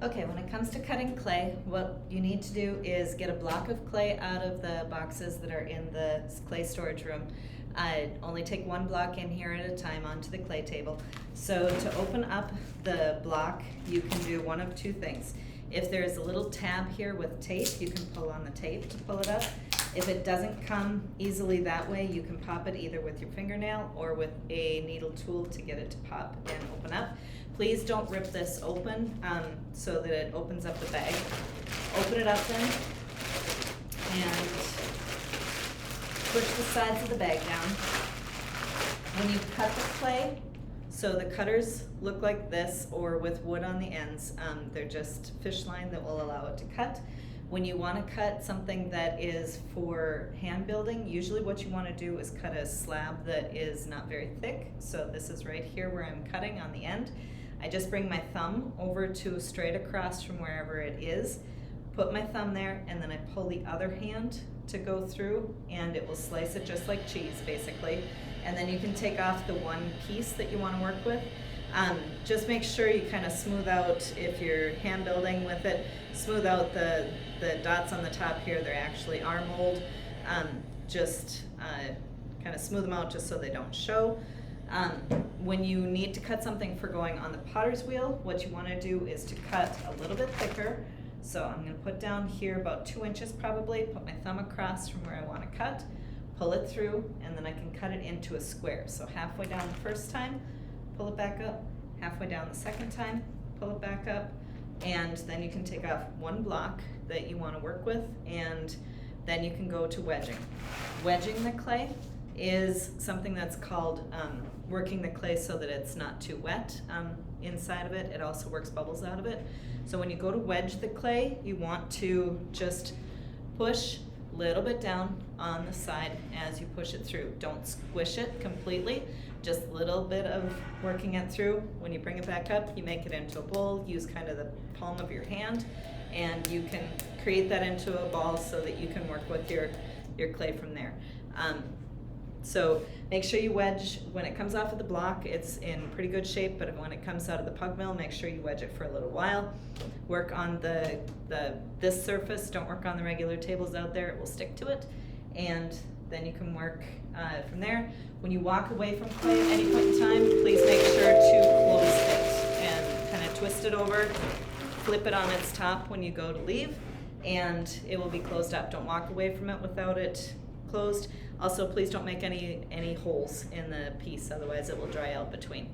Okay, when it comes to cutting clay, what you need to do is get a block of clay out of the boxes that are in the clay storage room. Only take one block in here at a time onto the clay table. So to open up the block, you can do one of two things. If there's a little tab here with tape, you can pull on the tape to pull it up. If it doesn't come easily that way, you can pop it either with your fingernail or with a needle tool to get it to pop and open up. Please don't rip this open so that it opens up the bag. Open it up then and push the sides of the bag down. When you cut the clay, so the cutters look like this or with wood on the ends. They're just fish line that will allow it to cut. When you want to cut something that is for hand building, usually what you want to do is cut a slab that is not very thick. So this is right here where I'm cutting on the end. I just bring my thumb over to straight across from wherever it is, put my thumb there, and then I pull the other hand to go through, and it will slice it just like cheese basically. And then you can take off the one piece that you want to work with. Just make sure you kind of smooth out, if you're hand building with it, smooth out the dots on the top here. They actually are mold. Just kind of smooth them out just so they don't show. When you need to cut something for going on the potter's wheel, what you want to do is to cut a little bit thicker. So I'm going to put down here about 2 inches probably, put my thumb across from where I want to cut, pull it through, and then I can cut it into a square. So halfway down the first time, pull it back up, halfway down the second time, pull it back up, and then you can take off one block that you want to work with, and then you can go to wedging. Wedging the clay is something that's called working the clay so that it's not too wet inside of it. It also works bubbles out of it. So when you go to wedge the clay, you want to just push a little bit down on the side as you push it through. Don't squish it completely, just a little bit of working it through. When you bring it back up, you make it into a bowl. Use kind of the palm of your hand, and you can create that into a ball so that you can work with your clay from there. So make sure you wedge. When it comes off of the block, it's in pretty good shape, but when it comes out of the pug mill, make sure you wedge it for a little while. Work on this surface, don't work on the regular tables out there, it will stick to it, and then you can work from there. When you walk away from clay at any point in time, please make sure to close it and kind of twist it over, flip it on its top when you go to leave, and it will be closed up. Don't walk away from it without it closed. Also, please don't make any holes in the piece, otherwise it will dry out between.